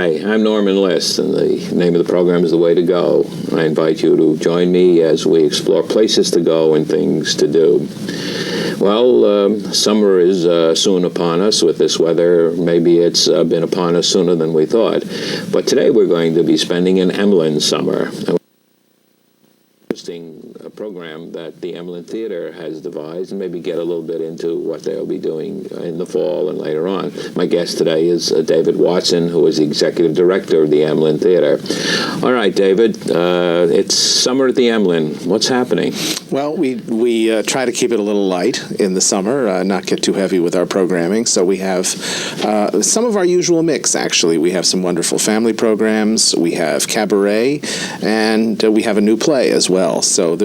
Hi, I'm Norman Liss, and the name of the program is The Way to Go. I invite you to join me as we explore places to go and things to do. Well, summer is soon upon us with this weather. Maybe it's been upon us sooner than we thought. But today we're going to be spending an Emelin summer. Interesting program that the Emelin Theater has devised, and maybe get a little bit into what they'll be doing in the fall and later on. My guest today is David Watson, who is the executive director of the Emelin Theater. All right, David, it's summer at the Emelin. What's happening? Well, we try to keep it a little light in the summer, not get too heavy with our programming. So we have some of our usual mix, actually. We have some wonderful family programs, we have cabaret, and we have a new play as well. So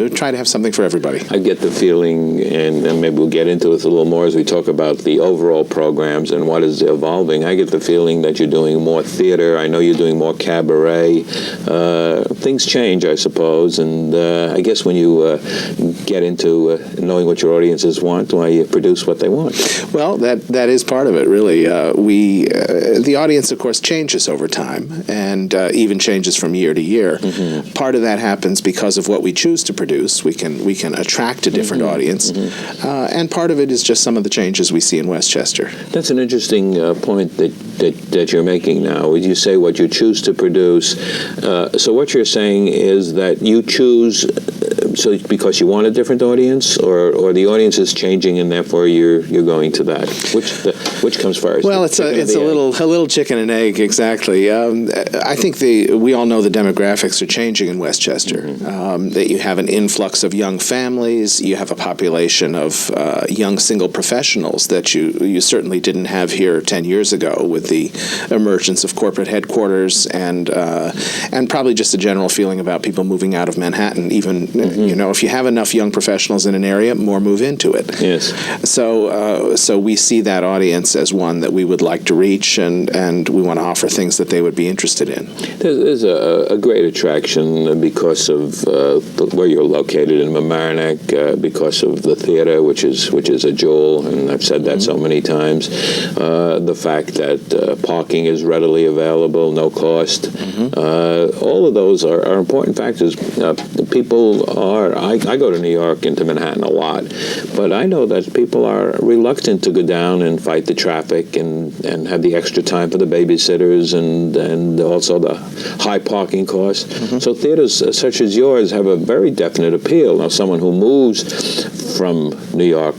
try to have something for everybody. I get the feeling, and maybe we'll get into it a little more as we talk about the overall programs and what is evolving. I get the feeling that you're doing more theater. I know you're doing more cabaret. Things change, I suppose, and I guess when you get into knowing what your audiences want, why you produce what they want. Well, that is part of it, really. The audience, of course, changes over time, and even changes from year to year. Mm-hmm. Part of that happens because of what we choose to produce. We can attract a different audience, and part of it is just some of the changes we see in Westchester. That's an interesting point that you're making now. Would you say what you choose to produce? So what you're saying is that you choose because you want a different audience, or the audience is changing and therefore you're going to that. Which comes first? Well, it's a little chicken and egg, exactly. I think we all know the demographics are changing in Westchester. That you have an influx of young families, you have a population of young single professionals that you certainly didn't have here 10 years ago with the emergence of corporate headquarters and probably just a general feeling about people moving out of Manhattan. Even if you have enough young professionals in an area, more move into it. Yes. So we see that audience as one that we would like to reach, and we want to offer things that they would be interested in. There's a great attraction because of where you're located in Mamaroneck, because of the theater, which is a jewel, and I've said that so many times. The fact that parking is readily available, no cost. All of those are important factors. People are. I go to New York and to Manhattan a lot, but I know that people are reluctant to go down and fight the traffic and have the extra time for the babysitters and also the high parking costs. So theaters such as yours have a very definite appeal. Now, someone who moves from New York,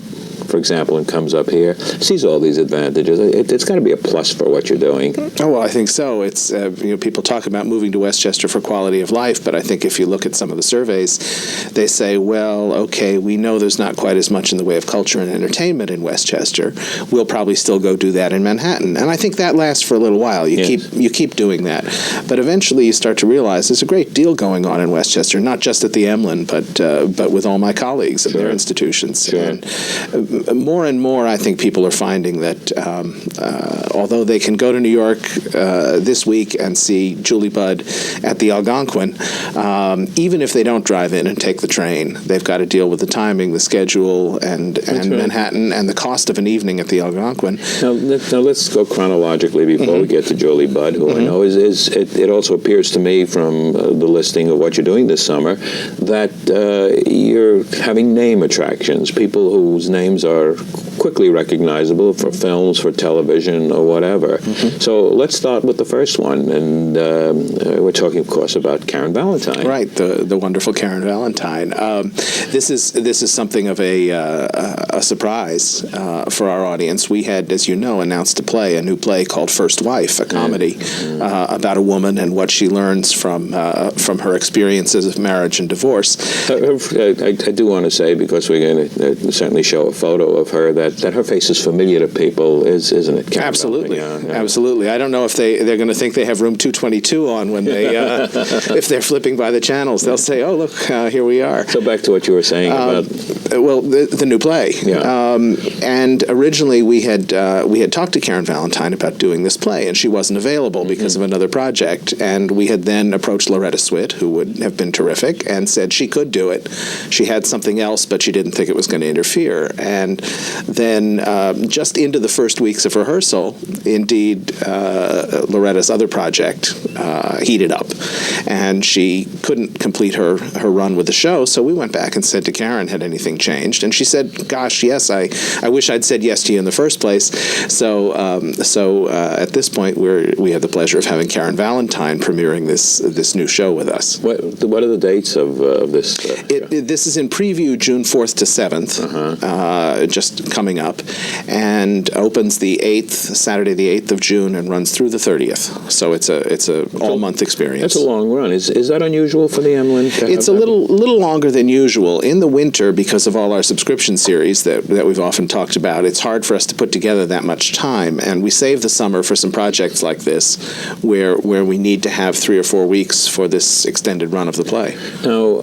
for example, and comes up here, sees all these advantages. It's got to be a plus for what you're doing. Oh, well, I think so. It's people talk about moving to Westchester for quality of life, but I think if you look at some of the surveys, they say, well, okay, we know there's not quite as much in the way of culture and entertainment in Westchester. We'll probably still go do that in Manhattan, and I think that lasts for a little while. You keep doing that, but eventually you start to realize there's a great deal going on in Westchester, not just at the Emelin, but with all my colleagues at their institutions. Sure. And more and more, I think people are finding that although they can go to New York this week and see Julie Budd at the Algonquin, even if they don't drive in and take the train, they've got to deal with the timing, the schedule, and Manhattan, and the cost of an evening at the Algonquin. Now let's go chronologically before we get to Julie Budd, who I know it also appears to me from the listing of what you're doing this summer that you're having name attractions, people whose names are quickly recognizable for films, for television, or whatever. So let's start with the first one, and we're talking, of course, about Karen Valentine. Right, the wonderful Karen Valentine. This is something of a surprise for our audience. We had, as you know, announced a new play called First Wife, a comedy about a woman and what she learns from her experiences of marriage and divorce. I do want to say, because we're going to certainly show a photo of her, that her face is familiar to people, isn't it, Karen? Absolutely, absolutely. I don't know if they're going to think they have room 222 on when they if they're flipping by the channels. They'll say, "Oh, look, here we are." So back to what you were saying about the new play. Yeah. And originally we had talked to Karen Valentine about doing this play, and she wasn't available because of another project. And we had then approached Loretta Swit, who would have been terrific, and said she could do it. She had something else, but she didn't think it was going to interfere. And then just into the first weeks of rehearsal, indeed, Loretta's other project heated up, and she couldn't complete her run with the show. So we went back and said to Karen, had anything changed? And she said, "Gosh, yes. I wish I'd said yes to you in the first place." So at this point, we have the pleasure of having Karen Valentine premiering this new show with us. What are the dates of this? This is in preview June 4th to 7th, just coming up, and opens the 8th, Saturday the 8th of June, and runs through the 30th. So it's a all-month experience. That's a long run. Is that unusual for the Emelin? It's a little longer than usual. In the winter, because of all our subscription series that we've often talked about, it's hard for us to put together that much time, and we save the summer for some projects like this, where we need to have 3 or 4 weeks for this extended run of the play. Now,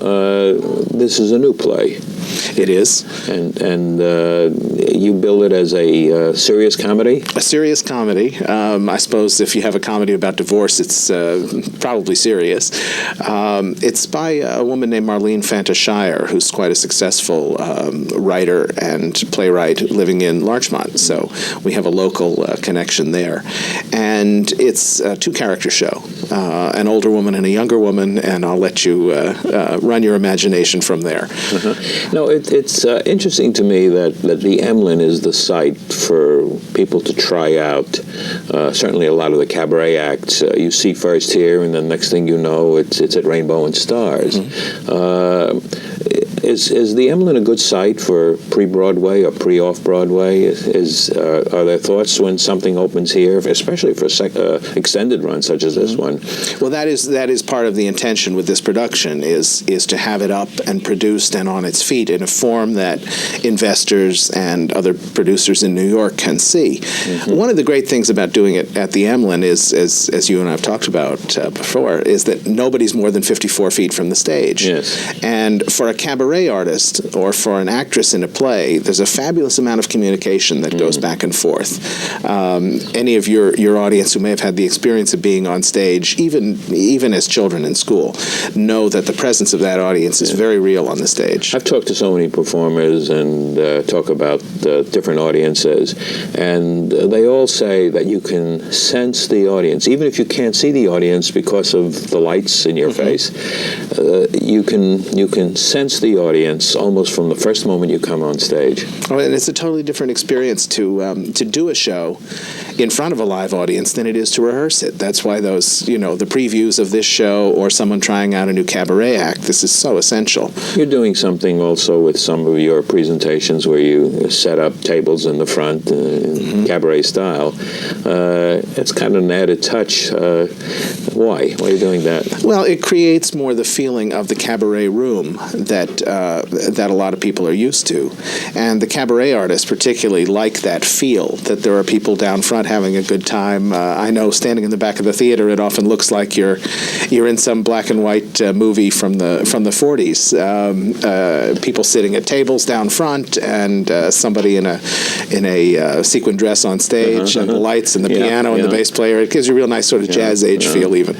this is a new play. It is. And you bill it as a serious comedy? A serious comedy. I suppose if you have a comedy about divorce, it's probably serious. It's by a woman named Marlene Fantasshire, who's quite a successful writer and playwright living in Larchmont. So we have a local connection there. And it's a two-character show, an older woman and a younger woman, and I'll let you run your imagination from there. No, it's interesting to me that the Emelin is the site for people to try out. Certainly a lot of the cabaret acts you see first here, and then next thing you know, it's at Rainbow and Stars. Is the Emelin a good site for pre-Broadway or pre-off-Broadway? Are there thoughts when something opens here, especially for extended run such as this one? Well, that is part of the intention with this production is to have it up and produced and on its feet in a form that investors and other producers in New York can see. One of the great things about doing it at the Emelin is, as you and I have talked about before, is that nobody's more than 54 feet from the stage. Yes. And for a cabaret artist or for an actress in a play, there's a fabulous amount of communication that goes back and forth. Any of your audience who may have had the experience of being on stage, even as children in school, know that the presence of that audience is very real on the stage. I've talked to so many performers and talk about different audiences, and they all say that you can sense the audience, even if you can't see the audience because of the lights in your face. You can sense the audience almost from the first moment you come on stage. Oh, and it's a totally different experience to do a show in front of a live audience than it is to rehearse it. That's why those, the previews of this show or someone trying out a new cabaret act, this is so essential. You're doing something also with some of your presentations where you set up tables in the front, cabaret style. It's kind of an added touch. Why? Why are you doing that? Well, it creates more the feeling of the cabaret room that a lot of people are used to. And the cabaret artists particularly like that feel, that there are people down front having a good time. I know standing in the back of the theater, it often looks like you're in some black and white movie from the 40s. People sitting at tables down front, and somebody in a sequin dress on stage, and the lights and the piano and the bass player. It gives you a real nice sort of jazz age feel even.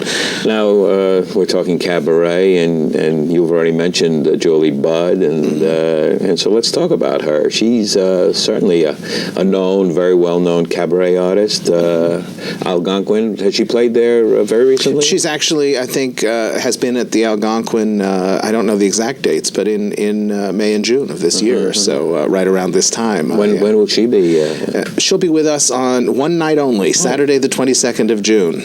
Now, we're talking cabaret, and you've already mentioned Julie Budd, and so let's talk about her. She's certainly a known, very well-known cabaret artist. Algonquin, has she played there very recently? She's actually, I think, has been at the Algonquin, I don't know the exact dates, but in May and June of this year, so right around this time. When will she be? She'll be with us on one night only, Saturday the 22nd of June.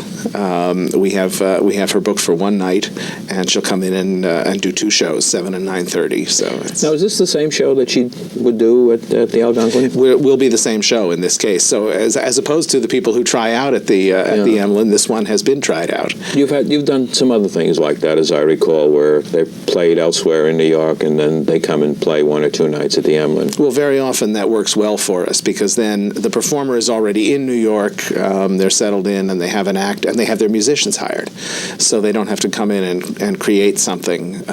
We have her booked for one night, and she'll come in and do two shows, 7 and 9:30. So now, is this the same show that she would do at the Algonquin? Will be the same show in this case. So as opposed to the people who try out at the Emelin, this one has been tried out. You've done some other things like that, as I recall, where they played elsewhere in New York, and then they come and play 1 or 2 nights at the Emelin. Well, very often that works well for us, because then the performer is already in New York, they're settled in, and they have an act, and they have their musicians hired, so they don't have to come in and create something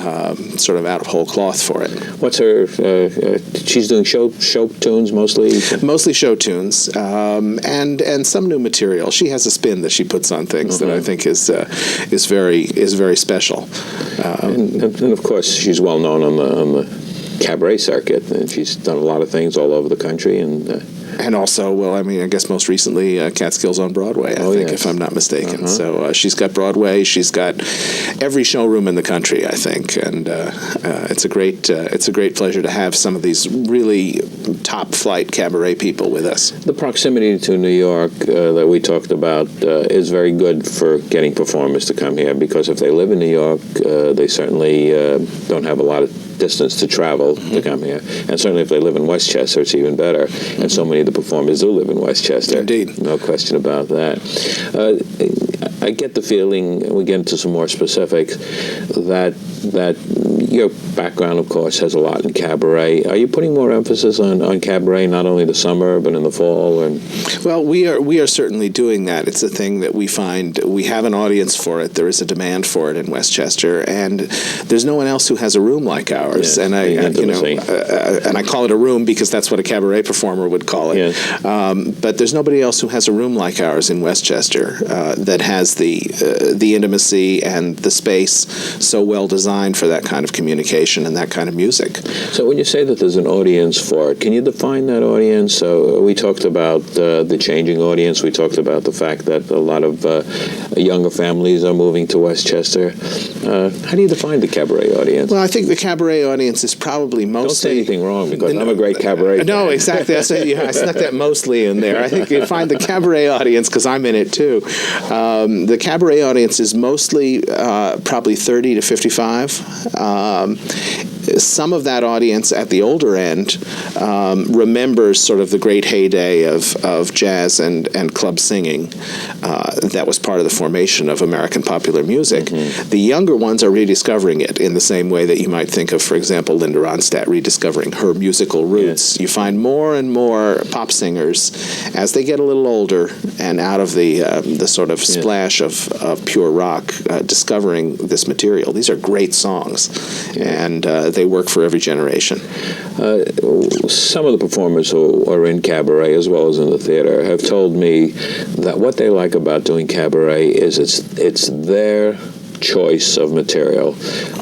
sort of out of whole cloth for it. What's her? She's doing show tunes mostly. Mostly show tunes, and some new material. She has a spin that she puts on things that I think is very special. And of course, she's well known on the cabaret circuit, and she's done a lot of things all over the country. And also, well, I mean, I guess most recently, Catskills on Broadway, I think, if I'm not mistaken. So she's got Broadway, she's got every showroom in the country, I think, and it's a great pleasure to have some of these really top flight cabaret people with us. The proximity to New York that we talked about is very good for getting performers to come here, because if they live in New York, they certainly don't have a lot of distance to travel to come here. And certainly if they live in Westchester, it's even better. And so many of the performers do live in Westchester. Indeed. No question about that. I get the feeling, and we get into some more specifics, that your background, of course, has a lot in cabaret. Are you putting more emphasis on cabaret, not only the summer, but in the fall? Well, we are certainly doing that. It's a thing that we find we have an audience for it. There is a demand for it in Westchester, and there's no one else who has a room like ours. Yeah, and and I call it a room because that's what a cabaret performer would call it. Yeah. But there's nobody else who has a room like ours in Westchester that has the intimacy and the space so well designed for that kind of communication and that kind of music. So when you say that there's an audience for it, can you define that audience? So we talked about the changing audience. We talked about the fact that a lot of younger families are moving to Westchester. How do you define the cabaret audience? Well, I think the cabaret audience is probably mostly... Don't say anything wrong, because I'm a great cabaret fan. No, exactly. I snuck that mostly in there. I think you find the cabaret audience, because I'm in it too. The cabaret audience is mostly probably 30 to 55. Some of that audience at the older end remembers sort of the great heyday of jazz and club singing that was part of the formation of American popular music. Mm-hmm. The younger ones are rediscovering it in the same way that you might think of, for example, Linda Ronstadt rediscovering her musical roots. Yeah. You find more and more pop singers as they get a little older and out of the sort of splash of pure rock, discovering this material. These are great songs, and they work for every generation. Some of the performers who are in cabaret as well as in the theater have told me that what they like about doing cabaret is it's their choice of material.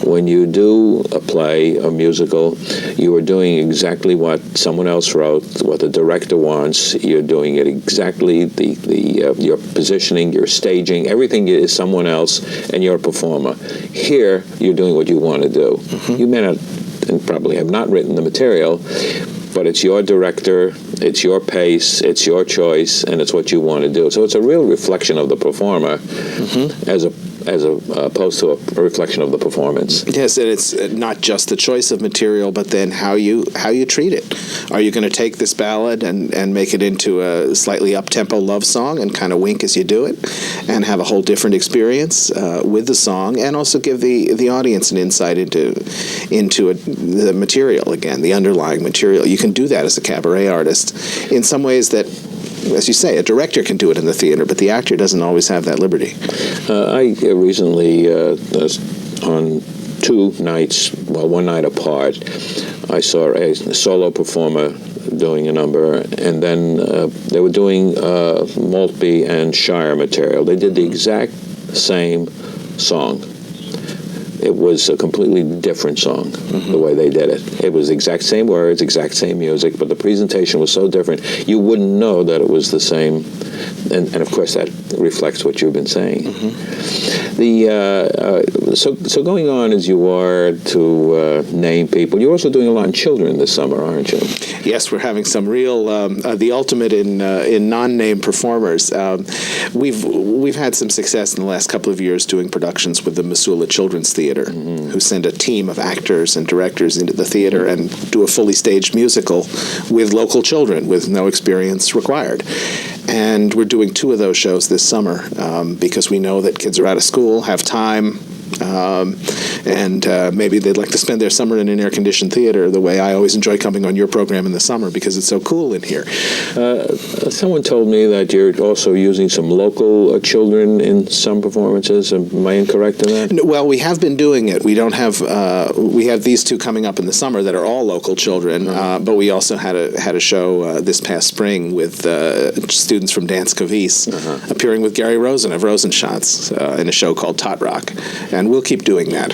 When you do a play, a musical, you are doing exactly what someone else wrote, what the director wants. You're doing it exactly, your positioning, your staging, everything is someone else, and you're a performer. Here, you're doing what you want to do. Mm-hmm. You may not, and probably have not written the material, but it's your director, it's your pace, it's your choice, and it's what you want to do. So it's a real reflection of the performer, mm-hmm. as opposed to a reflection of the performance. Yes, and it's not just the choice of material, but then how you treat it. Are you going to take this ballad and make it into a slightly up-tempo love song and kind of wink as you do it, and have a whole different experience with the song, and also give the audience an insight into the material again, the underlying material? You can do that as a cabaret artist in some ways that, as you say, a director can do it in the theater, but the actor doesn't always have that liberty. I recently, on two nights, well, one night apart, I saw a solo performer doing a number, and then they were doing Maltby and Shire material. They did the exact same song. It was a completely different song, mm-hmm. the way they did it. It was the exact same words, exact same music, but the presentation was so different, you wouldn't know that it was the same. And of course, that reflects what you've been saying. Mm-hmm. So going on as you are to name people, you're also doing a lot in children this summer, aren't you? Yes, we're having some real, the ultimate in non-name performers. We've had some success in the last couple of years doing productions with the Missoula Children's Theater, mm-hmm. who send a team of actors and directors into the theater and do a fully staged musical with local children with no experience required. And we're doing 2 of those shows this summer because we know that kids are out of school, have time, and maybe they'd like to spend their summer in an air-conditioned theater the way I always enjoy coming on your program in the summer because it's so cool in here. Someone told me that you're also using some local children in some performances. Am I incorrect in that? No, well, we have been doing it. We don't have we have these 2 coming up in the summer that are all local children, mm-hmm. But we also had a show this past spring with students from Dance Cavis, uh-huh. appearing with Gary Rosen of Rosen Shots in a show called Tot Rock. And we'll keep doing that.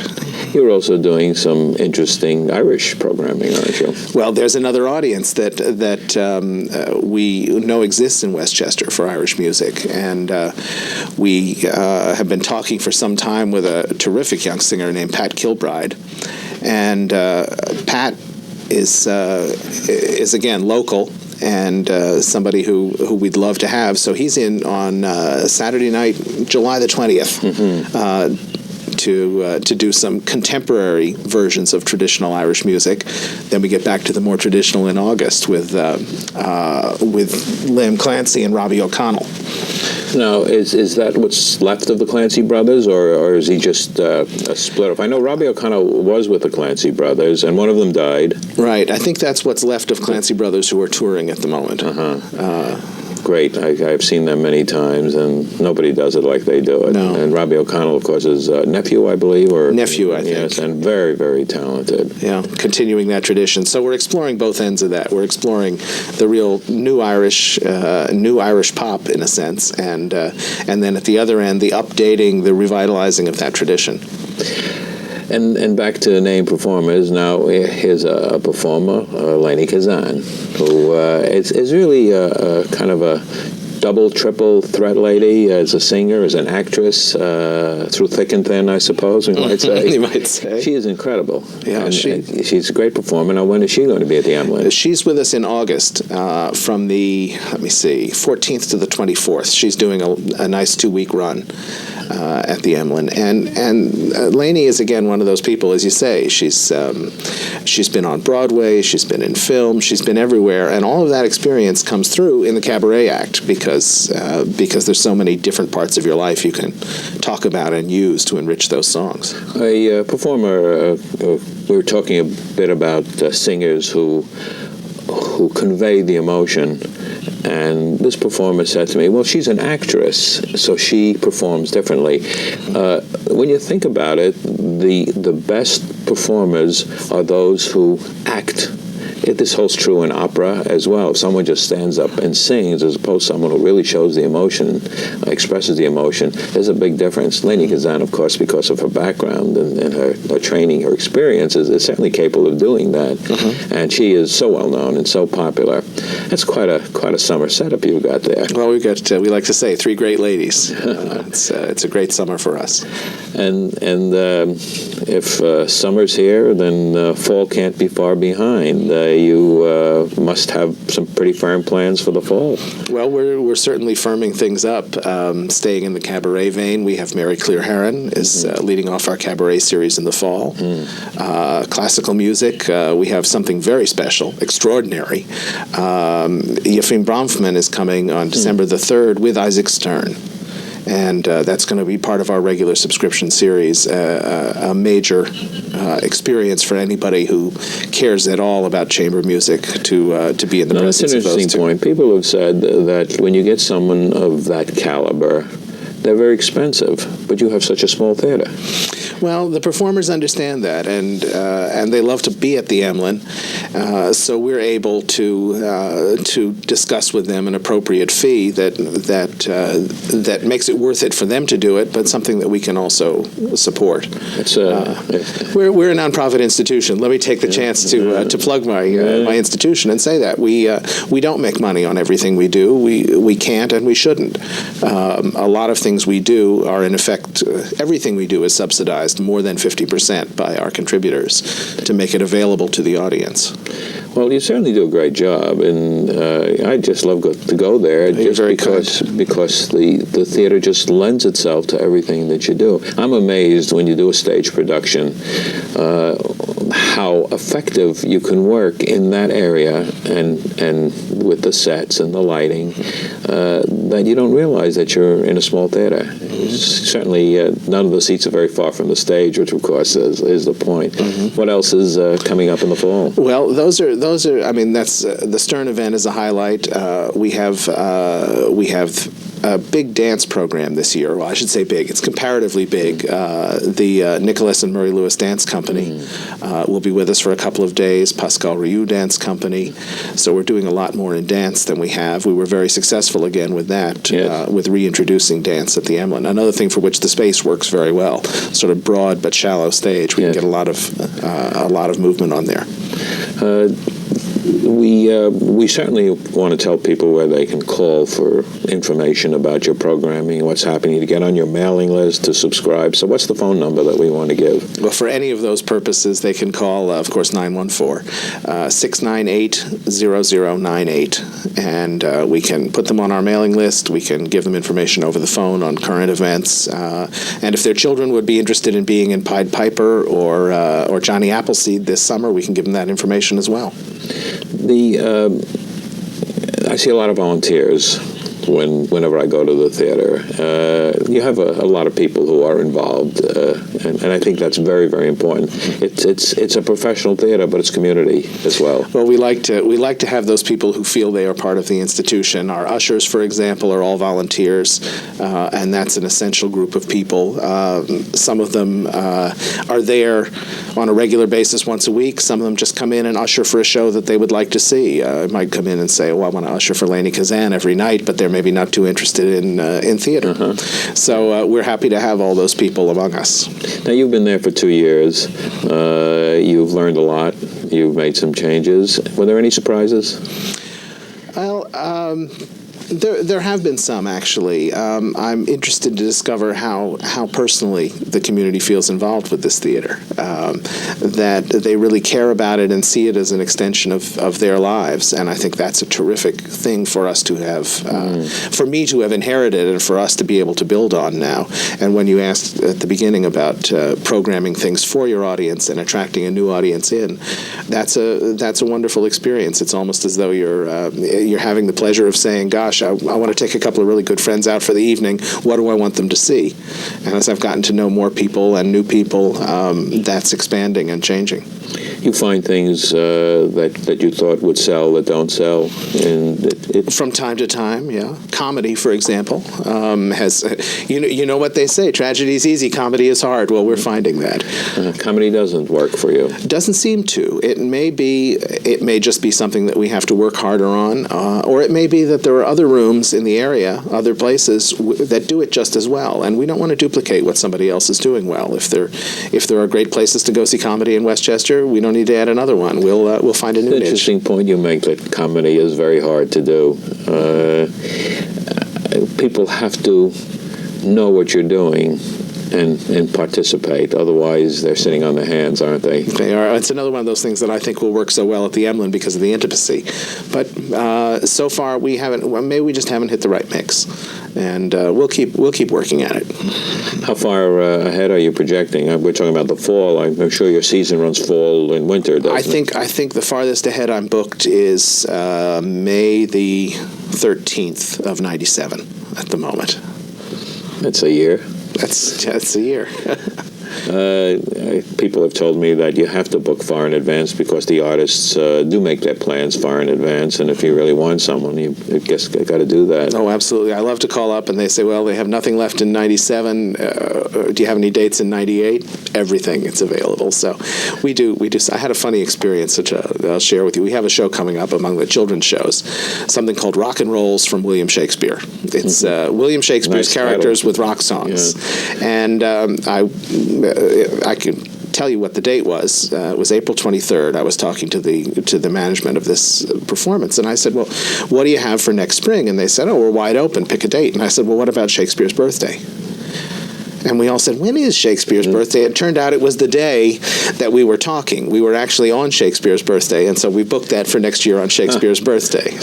You're also doing some interesting Irish programming, aren't you? Well, there's another audience that we know exists in Westchester for Irish music, and we have been talking for some time with a terrific young singer named Pat Kilbride, and Pat is again local and somebody who we'd love to have. So he's in on Saturday night, July the 20th. To do some contemporary versions of traditional Irish music. Then we get back to the more traditional in August with Liam Clancy and Robbie O'Connell. Now, is that what's left of the Clancy brothers, or is he just a split off? I know Robbie O'Connell was with the Clancy brothers, and one of them died. Right. I think that's what's left of Clancy brothers who are touring at the moment. Great. I've seen them many times, and nobody does it like they do it. No. And Robbie O'Connell, of course, is nephew, I believe, or nephew, I think. Yes, and very, very talented. Yeah, continuing that tradition. So we're exploring both ends of that. We're exploring the real new Irish pop, in a sense, and then at the other end, the updating, the revitalizing of that tradition. And back to name performers. Now, here's a performer, Lainey Kazan, who is really a kind of a double, triple threat lady as a singer, as an actress, through thick and thin, I suppose we might say. You might say. She is incredible. Yeah, and she's a great performer. Now, when is she going to be at the Emelin? She's with us in August from the, 14th to the 24th. She's doing a nice 2-week run at the Emelin. And Lainey is, again, one of those people, as you say. She's been on Broadway, she's been in film, she's been everywhere, and all of that experience comes through in the cabaret act because there's so many different parts of your life you can talk about and use to enrich those songs. A performer, we were talking a bit about singers who convey the emotion. And this performer said to me, well, she's an actress, so she performs differently. When you think about it, the best performers are those who act. This holds true in opera as well. If someone just stands up and sings as opposed to someone who really shows the emotion, expresses the emotion, there's a big difference. Lainey Kazan, of course, because of her background and her training, her experience, is certainly capable of doing that. And she is so well known and so popular. That's quite a summer setup you've got there. Well, we like to say 3 great ladies. It's a great summer for us. And if summer's here, then fall can't be far behind. You must have some pretty firm plans for the fall. Well, we're certainly firming things up. Staying in the cabaret vein, we have Mary Clear Heron is leading off our cabaret series in the fall. Classical music, we have something very special, extraordinary. Yefim Bronfman is coming on December the 3rd with Isaac Stern. And that's going to be part of our regular subscription series, a major experience for anybody who cares at all about chamber music to be in the presence of those two. That's an interesting point. People have said that when you get someone of that caliber, they're very expensive, but you have such a small theater. Well, the performers understand that, and they love to be at the Emelin, so we're able to discuss with them an appropriate fee that makes it worth it for them to do it, but something that we can also support. We're a nonprofit institution. Let me take the chance to plug my institution and say that we don't make money on everything we do. We can't and we shouldn't. A lot of things we do are, in effect, everything we do is subsidized more than 50% by our contributors to make it available to the audience. Well, you certainly do a great job, and I just love to go there because the theater just lends itself to everything that you do. I'm amazed when you do a stage production how effective you can work in that area and with the sets and the lighting that you don't realize that you're in a small theater. Certainly, none of the seats are very far from the stage, which of course is the point. What else is coming up in the fall? Well, those are. I mean, that's the Stern event is a highlight. We have a big dance program this year. Well, I should say big. It's comparatively big. The Nicholas and Murray Lewis Dance Company will be with us for a couple of days. Pascal Rioux Dance Company. So we're doing a lot more in dance than we have. We were very successful again with that, with reintroducing dance at the Emelin. Another thing for which the space works very well. Sort of broad but shallow stage. We can get a lot of movement on there. We certainly want to tell people where they can call for information about your programming, what's happening, to get on your mailing list, to subscribe. So what's the phone number that we want to give? Well, for any of those purposes, they can call, of course, 914-698-0098, and we can put them on our mailing list. We can give them information over the phone on current events. And if their children would be interested in being in Pied Piper or Johnny Appleseed this summer, we can give them that information as well. I see a lot of volunteers whenever I go to the theater. You have a lot of people who are involved, and I think that's very, very important. It's a professional theater, but it's community as well. Well, we like to have those people who feel they are part of the institution. Our ushers, for example, are all volunteers, and that's an essential group of people. Some of them are there on a regular basis once a week. Some of them just come in and usher for a show that they would like to see. Might come in and say, "Oh, I want to usher for Lainie Kazan every night," but they're maybe not too interested in theater. So we're happy to have all those people among us. Now, you've been there for 2 years. You've learned a lot. You've made some changes. Were there any surprises? Well, there have been some, actually. I'm interested to discover how personally the community feels involved with this theater, that they really care about it and see it as an extension of their lives. And I think that's a terrific thing for us to have, for me to have inherited and for us to be able to build on now. And when you asked at the beginning about programming things for your audience and attracting a new audience in, that's a wonderful experience. It's almost as though you're having the pleasure of saying, gosh, I want to take a couple of really good friends out for the evening. What do I want them to see? And as I've gotten to know more people and new people, that's expanding and changing. You find things that you thought would sell that don't sell? From time to time, yeah. Comedy, for example, has, you know what they say, tragedy is easy, comedy is hard. Well, we're finding that. Comedy doesn't work for you. Doesn't seem to. It may just be something that we have to work harder on, or it may be that there are other rooms in the area, other places that do it just as well, and we don't want to duplicate what somebody else is doing well. If there are great places to go see comedy in Westchester, we don't need to add another one. We'll find a new niche. Interesting point you make, that comedy is very hard to do. People have to know what you're doing and participate. Otherwise, they're sitting on their hands, aren't they? They are. It's another one of those things that I think will work so well at the Emelin because of the intimacy. But so far, we haven't. Well, maybe we just haven't hit the right mix, and we'll keep working at it. How far ahead are you projecting? We're talking about the fall. I'm sure your season runs fall and winter, doesn't it? I think the farthest ahead I'm booked is May the 13th of '97 at the moment. That's a year. That's a year. People have told me that you have to book far in advance because the artists do make their plans far in advance, and if you really want someone, you guess you got to do that. Oh, absolutely. I love to call up and they say, well, they have nothing left in '97. Do you have any dates in '98? Everything. It's available. So we do. I had a funny experience, which I'll share with you. We have a show coming up among the children's shows, something called Rock and Rolls from William Shakespeare. It's William Shakespeare's Nice characters title. with rock songs. Yeah. And I can tell you what the date was. It was April 23rd. I was talking to the management of this performance, and I said, well, what do you have for next spring? And they said, oh, we're wide open. Pick a date. And I said, well, what about Shakespeare's birthday? And we all said, when is Shakespeare's birthday? It turned out it was the day that we were talking. We were actually on Shakespeare's birthday, and so we booked that for next year on Shakespeare's birthday.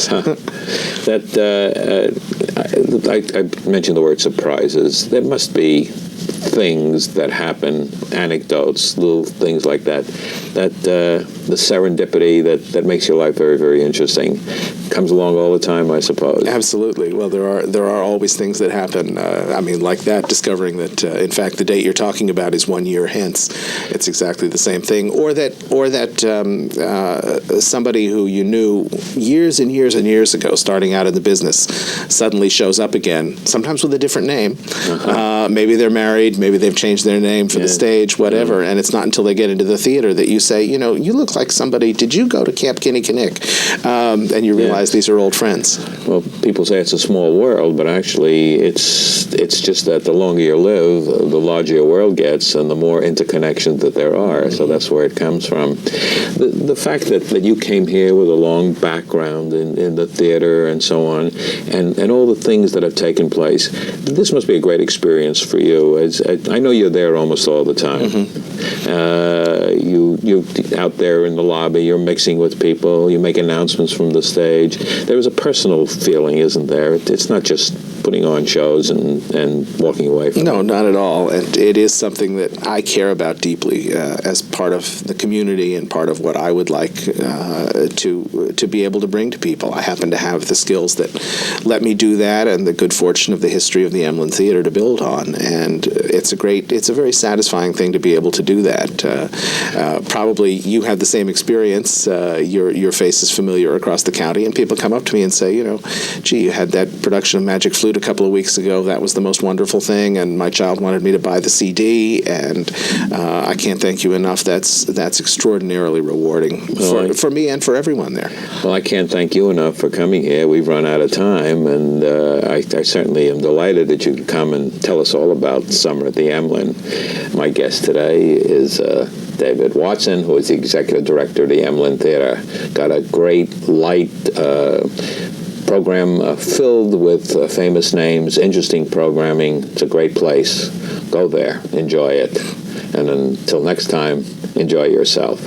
I mentioned the word surprises. There must be things that happen, anecdotes, little things like that, the serendipity that makes your life very, very interesting. comes along all the time, I suppose. Absolutely. Well, there are always things that happen. I mean, like that, discovering that in fact the date you're talking about is 1 year hence. It's exactly the same thing. Or that somebody who you knew years and years and years ago, starting out in the business, suddenly shows up again. Sometimes with a different name. Maybe they're married. Maybe they've changed their name for the stage. Whatever. And it's not until they get into the theater that you say, you look like somebody. Did you go to Camp Kinnikinnick? And you realize these are old friends. Well, people say it's a small world, but actually it's just that the longer you live, the larger your world gets and the more interconnections that there are. So that's where it comes from. The fact that you came here with a long background in the theater and so on, and all the things that have taken place, this must be a great experience for you. I know you're there almost all the time. You're out there in the lobby, you're mixing with people, you make announcements from the stage. There is a personal feeling, isn't there? It's not just putting on shows and walking away from No, not at all. And it is something that I care about deeply as part of the community and part of what I would like to be able to bring to people. I happen to have the skills that let me do that and the good fortune of the history of the Emelin Theater to build on. And it's a very satisfying thing to be able to do that. Probably you have the same experience. Your face is familiar across the county, and people come up to me and say, gee, you had that production of Magic Flute a couple of weeks ago. That was the most wonderful thing, and my child wanted me to buy the CD, and I can't thank you enough. That's extraordinarily rewarding for me and for everyone there. Well, I can't thank you enough for coming here. We've run out of time, and I certainly am delighted that you could come and tell us all about summer at the Emelin. My guest today is David Watson, who is the executive director of the Emelin Theater. Got a great, light program filled with famous names, interesting programming. It's a great place. Go there. Enjoy it. And until next time, enjoy yourself.